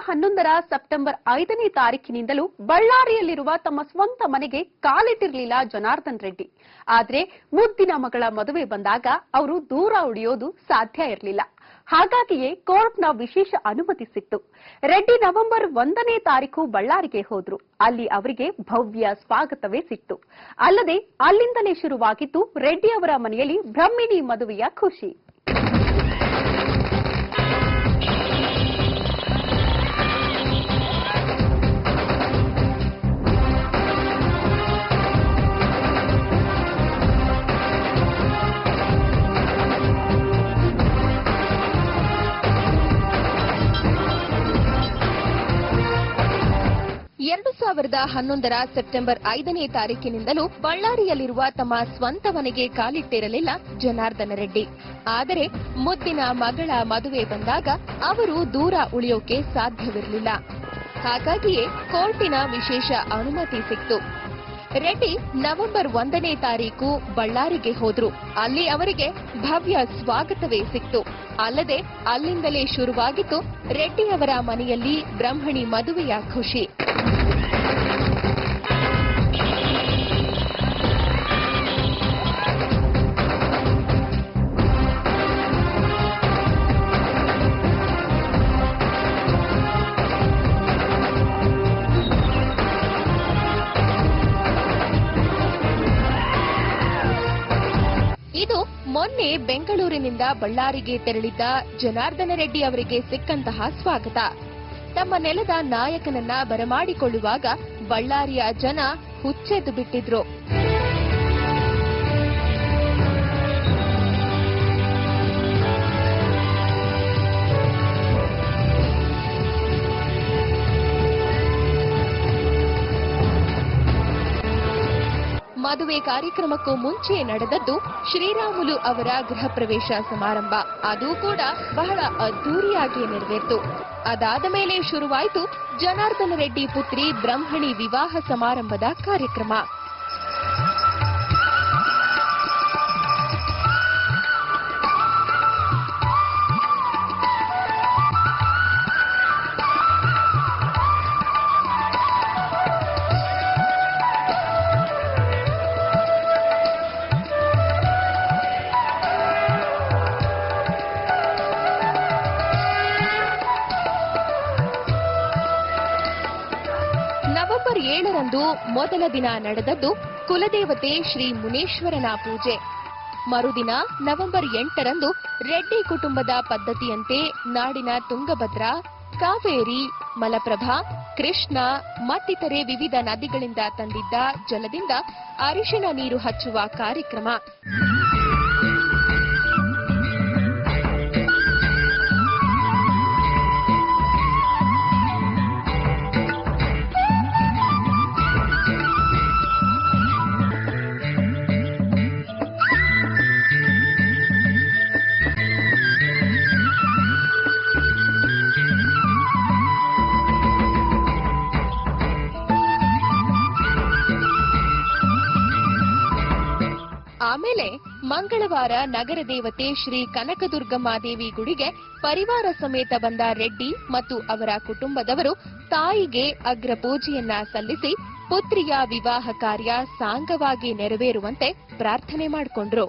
2011 September 5ನೇ ತಾರೀಕಿನಿಂದಲೂ ಬಳ್ಳಾರಿಯಲ್ಲಿರುವ ತಮ್ಮ ಸ್ವಂತ ಮನೆಗೆ ಕಾಲಿಟ್ಟಿರಲಿಲ್ಲ ಜನಾರ್ದನ್ ರೆಡ್ಡಿ. ಆದರೆ ಮುದ್ದಿನ ಮಗಳ ಮದುವೆ ಬಂದಾಗ ಅವರು ದೂರ ಉಳಿಯೋದು ಸಾಧ್ಯ ಇರಲಿಲ್ಲ. ಹಾಗಾಗಿಯೇ ಕೋರ್ಟ್ನ ವಿಶೇಷ ಅನುಮತಿ ಸಿಕ್ತು. ರೆಡ್ಡಿ ನವೆಂಬರ್ 1ನೇ ತಾರೀಕು ಬಳ್ಳಾರಿಗೆ ಹೋದ್ರು. ಅಲ್ಲಿ ಅವರಿಗೆ ಭವ್ಯ ಸ್ವಾಗತವೇ ಸಿಕ್ತು. ಅಲ್ಲದೆ ಅಲ್ಲಿಂದಲೇ ಶುರುವಾಗಿತ್ತು ರೆಡ್ಡಿ ಅವರ ಮನೆಯಲ್ಲಿ ಬ್ರಹ್ಮಿಣಿ ಮದುವೆಯ ಖುಷಿ. ಸೆಪ್ಟೆಂಬರ್ 5ನೇ ತಾರೀಕಿನಿಂದಲೂ ಬಳ್ಳಾರಿಯಲ್ಲಿರುವ ತಮ್ಮ ಸ್ವಂತ ಮನೆಗೆ ಕಾಲಿಟ್ಟಿರಲಿಲ್ಲ ಜನಾರ್ದನ ರೆಡ್ಡಿ. ಆದರೆ ಮುದ್ದಿನ ಮಗಳ ಮದುವೆ ಬಂದಾಗ ಅವರು ದೂರ ಉಳಿಯೋಕೆ ಸಾಧ್ಯವಿರಲಿಲ್ಲ. ಹಾಗಾಗಿಯೇ ಕೋರ್ಟಿನ ವಿಶೇಷ ಅನುಮತಿ ಸಿಕ್ತು. ರೆಡ್ಡಿ ನವೆಂಬರ್ 1ನೇ ತಾರೀಕು ಬಳ್ಳಾರಿಗೆ ಹೋದ್ರು. ಅಲ್ಲಿ ಅವರಿಗೆ ಭವ್ಯ ಸ್ವಾಗತವೇ ಸಿಕ್ತು. ಅಲ್ಲದೆ ಅಲ್ಲಿಂದಲೇ ಶುರುವಾಗಿತ್ತು ರೆಡ್ಡಿ ಅವರ ಮನೆಯಲ್ಲಿ ಬ್ರಹ್ಮಣಿ ಮದುವೆಯ ಖುಷಿ. ಇದು ಮೊನ್ನೆ ಬೆಂಗಳೂರಿನಿಂದ ಬಳ್ಳಾರಿಗೆ ತೆರಳಿದ್ದ ಜನಾರ್ದನ ರೆಡ್ಡಿ ಅವರಿಗೆ ಸಿಕ್ಕಂತಹ ಸ್ವಾಗತ. ತಮ್ಮ ನೆಲದ ನಾಯಕನನ್ನ ಬರಮಾಡಿಕೊಳ್ಳುವಾಗ ಬಳ್ಳಾರಿಯ ಜನ ಹುಚ್ಚೆದ್ದು ಬಿಟ್ಟಿದ್ರು. ಮದುವೆ ಕಾರ್ಯಕ್ರಮಕ್ಕೂ ಮುಂಚೆ ನಡೆದದ್ದು ಶ್ರೀರಾಮುಲು ಅವರ ಗೃಹ ಪ್ರವೇಶ ಸಮಾರಂಭ. ಅದು ಕೂಡ ಬಹಳ ಅದ್ದೂರಿಯಾಗಿ ನೆರವೇರಿತು. ಅದಾದ ಮೇಲೆ ಶುರುವಾಯಿತು ಜನಾರ್ದನ ರೆಡ್ಡಿ ಪುತ್ರಿ ಬ್ರಹ್ಮಣಿ ವಿವಾಹ ಸಮಾರಂಭದ ಕಾರ್ಯಕ್ರಮ. ನವೆಂಬರ್ 7ರಂದು ಮೊದಲ ದಿನ ನಡೆದದ್ದು ಕುಲದೇವತೆ ಶ್ರೀ ಮುನೇಶ್ವರನ ಪೂಜೆ. ಮರುದಿನ ನವೆಂಬರ್ 8ರಂದು ರೆಡ್ಡಿ ಕುಟುಂಬದ ಪದ್ಧತಿಯಂತೆ ನಾಡಿನ ತುಂಗಭದ್ರಾ, ಕಾವೇರಿ, ಮಲಪ್ರಭಾ, ಕೃಷ್ಣ ಮತ್ತಿತರೆ ವಿವಿಧ ನದಿಗಳಿಂದ ತಂದಿದ್ದ ಜಲದಿಂದ ಅರಿಶಿಣ ನೀರು ಹಚ್ಚುವ ಕಾರ್ಯಕ್ರಮ. ಆಮೇಲೆ ಮಂಗಳವಾರ ನಗರ ದೇವತೆ ಶ್ರೀ ಕನಕದುರ್ಗಮ್ಮಾದೇವಿ ಗುಡಿಗೆ ಪರಿವಾರ ಸಮೇತ ಬಂದ ರೆಡ್ಡಿ ಮತ್ತು ಅವರ ಕುಟುಂಬದವರು ತಾಯಿಗೆ ಅಗ್ರ ಪೂಜೆಯನ್ನ ಸಲ್ಲಿಸಿ ಪುತ್ರಿಯ ವಿವಾಹ ಕಾರ್ಯ ಸಾಂಗವಾಗಿ ನೆರವೇರುವಂತೆ ಪ್ರಾರ್ಥನೆ ಮಾಡಿಕೊಂಡ್ರು.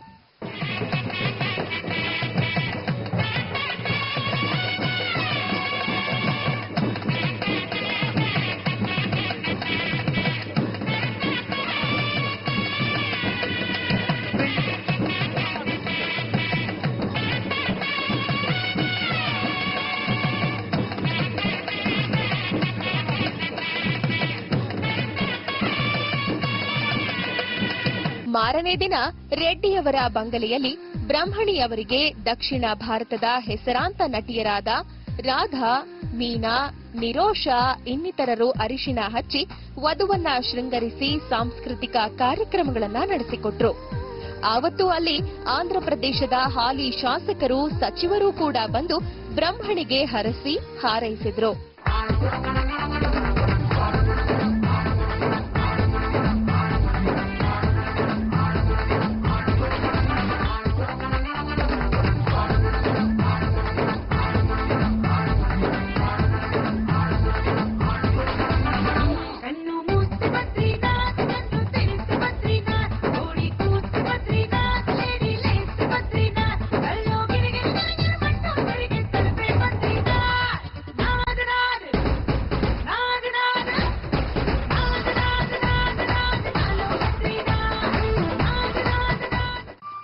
ಮಾರನೇ ದಿನ ರೆಡ್ಡಿಯವರ ಬಂಗಲೆಯಲ್ಲಿ ಬ್ರಹ್ಮಣಿ ಅವರಿಗೆ ದಕ್ಷಿಣ ಭಾರತದ ಹೆಸರಾಂತ ನಟಿಯರಾದ ರಾಧಾ, ಮೀನಾ, ನಿರೋಷಾ ಇನ್ನಿತರರು ಅರಿಶಿಣ ಹಚ್ಚಿ ವಧುವನ್ನ ಶೃಂಗರಿಸಿ ಸಾಂಸ್ಕೃತಿಕ ಕಾರ್ಯಕ್ರಮಗಳನ್ನ ನಡೆಸಿಕೊಟ್ರು. ಆವತ್ತು ಅಲ್ಲಿ ಆಂಧ್ರಪ್ರದೇಶದ ಹಾಲಿ ಶಾಸಕರು, ಸಚಿವರು ಕೂಡ ಬಂದು ಬ್ರಹ್ಮಣಿಗೆ ಹರಸಿ ಹಾರೈಸಿದ್ರು.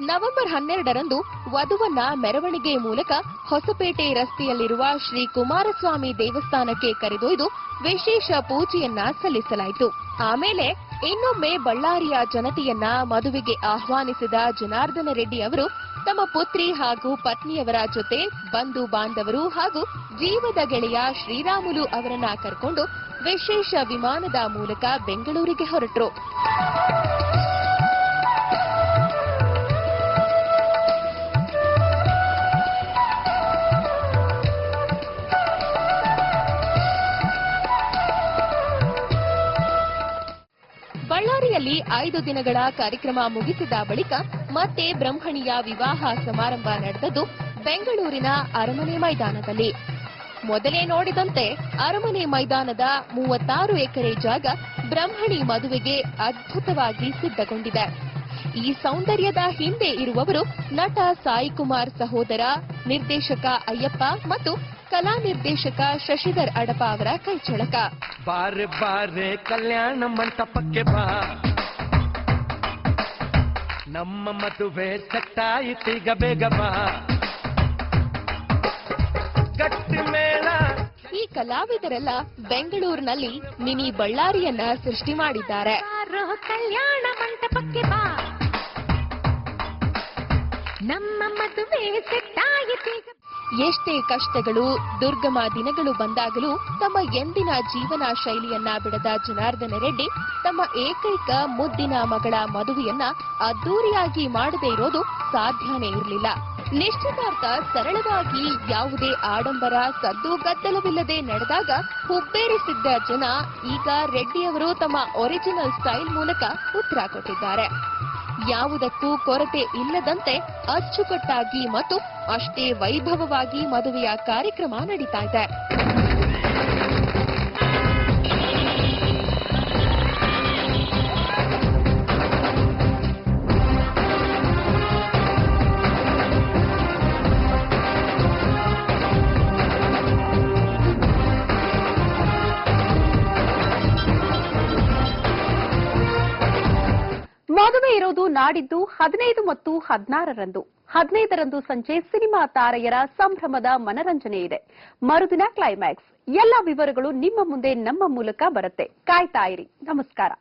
ನವೆಂಬರ್ 12ರಂದು ವಧುವನ್ನ ಮೆರವಣಿಗೆ ಮೂಲಕ ಹೊಸಪೇಟೆ ರಸ್ತೆಯಲ್ಲಿರುವ ಶ್ರೀ ಕುಮಾರಸ್ವಾಮಿ ದೇವಸ್ಥಾನಕ್ಕೆ ಕರೆದೊಯ್ದು ವಿಶೇಷ ಪೂಜೆಯನ್ನ ಸಲ್ಲಿಸಲಾಯಿತು. ಆಮೇಲೆ ಇನ್ನೊಮ್ಮೆ ಬಳ್ಳಾರಿಯ ಜನತೆಯನ್ನ ಮದುವೆಗೆ ಆಹ್ವಾನಿಸಿದ ಜನಾರ್ದನ ರೆಡ್ಡಿ ಅವರು ತಮ್ಮ ಪುತ್ರಿ ಹಾಗೂ ಪತ್ನಿಯವರ ಜೊತೆ ಬಂಧು ಬಾಂಧವರು ಹಾಗೂ ಜೀವದ ಗೆಳೆಯ ಶ್ರೀರಾಮುಲು ಅವರನ್ನ ಕರೆಕೊಂಡು ವಿಶೇಷ ವಿಮಾನದ ಮೂಲಕ ಬೆಂಗಳೂರಿಗೆ ಹೊರಟರು. ಬಳ್ಳಾರಿಯಲ್ಲಿ 5 ದಿನಗಳ ಕಾರ್ಯಕ್ರಮ ಮುಗಿಸಿದ ಬಳಿಕ ಮತ್ತೆ ಬ್ರಹ್ಮಣಿಯ ವಿವಾಹ ಸಮಾರಂಭ ನಡೆದದ್ದು ಬೆಂಗಳೂರಿನ ಅರಮನೆ ಮೈದಾನದಲ್ಲಿ. ಮೊದಲೇ ನೋಡಿದಂತೆ ಅರಮನೆ ಮೈದಾನದ 36 ಎಕರೆ ಜಾಗ ಬ್ರಹ್ಮಣಿ ಮದುವೆಗೆ ಅದ್ಭುತವಾಗಿ ಸಿದ್ಧಗೊಂಡಿದೆ. ಈ ಸೌಂದರ್ಯದ ಹಿಂದೆ ಇರುವವರು ನಟ ಸಾಯಿಕುಮಾರ್ ಸಹೋದರ, ನಿರ್ದೇಶಕ ಅಯ್ಯಪ್ಪ ಮತ್ತು ಕಲಾ ನಿರ್ದೇಶಕ ಶಶಿಧರ್ ಅಡಪ ಅವರ ಕೈಚಳಕ. ಬಾರೆ ಬಾರೆ ಕಲ್ಯಾಣ ಮಂಟಪಕ್ಕೆ ಬಾ, ನಮ್ಮ ಮದುವೆ ಸೆಟ್ಟಾಯಿತೀಗ ಬೇಗ ಬಾ, ಗಟ್ಟಿ ಮೇಳ. ಈ ಕಲಾವಿದರೆಲ್ಲ ಬೆಂಗಳೂರಿನಲ್ಲಿ ಮಿನಿ ಬಳ್ಳಾರಿಯನ್ನ ಸೃಷ್ಟಿ ಮಾಡಿದ್ದಾರೆ. ಕಲ್ಯಾಣ ಮಂಟಪಕ್ಕೆ ಬಾ, ನಮ್ಮ ಮದುವೆ ಸೆಟ್ಟಾಯಿತೀಗ. ಎಷ್ಟೇ ಕಷ್ಟಗಳು, ದುರ್ಗಮ ದಿನಗಳು ಬಂದಾಗಲೂ ತಮ್ಮ ಎಂದಿನ ಜೀವನ ಶೈಲಿಯನ್ನ ಬಿಡದ ಜನಾರ್ದನ ರೆಡ್ಡಿ ತಮ್ಮ ಏಕೈಕ ಮುದ್ದಿನ ಮಗಳ ಮದುವೆಯನ್ನ ಅದ್ದೂರಿಯಾಗಿ ಮಾಡದೇ ಇರೋದು ಸಾಧ್ಯನೇ ಇರಲಿಲ್ಲ. ನಿಶ್ಚಿತಾರ್ಥ ಸರಳವಾಗಿ, ಯಾವುದೇ ಆಡಂಬರ ಸದ್ದು ಗದ್ದಲವಿಲ್ಲದೆ ನಡೆದಾಗ ಹುಬ್ಬೇರಿಸಿದ್ದ ಜನ ಈಗ ರೆಡ್ಡಿಯವರು ತಮ್ಮ ಒರಿಜಿನಲ್ ಸ್ಟೈಲ್ ಮೂಲಕ ಉತ್ತರ ಕೊಟ್ಟಿದ್ದಾರೆ. ಯಾವುದಕ್ಕೂ ಕೊರತೆ ಇಲ್ಲದಂತೆ ಅಚ್ಚುಕಟ್ಟಾಗಿ ಮತ್ತು ಅಷ್ಟೇ ವೈಭವವಾಗಿ ಮದುವೆಯ ಕಾರ್ಯಕ್ರಮ ನಡೀತಾ ಇದೆ. ಮದುವೆ ಇರೋದು ನಾಡಿದ್ದು 15 ಮತ್ತು 16ರಂದು. 15ರಂದು ಸಂಜೆ ಸಿನಿಮಾ ತಾರೆಯರ ಸಂಭ್ರಮದ ಮನರಂಜನೆ ಇದೆ. ಮರುದಿನ ಕ್ಲೈಮ್ಯಾಕ್ಸ್. ಎಲ್ಲ ವಿವರಗಳು ನಿಮ್ಮ ಮುಂದೆ ನಮ್ಮ ಮೂಲಕ ಬರುತ್ತೆ. ಕಾಯ್ತಾ ಇರಿ. ನಮಸ್ಕಾರ.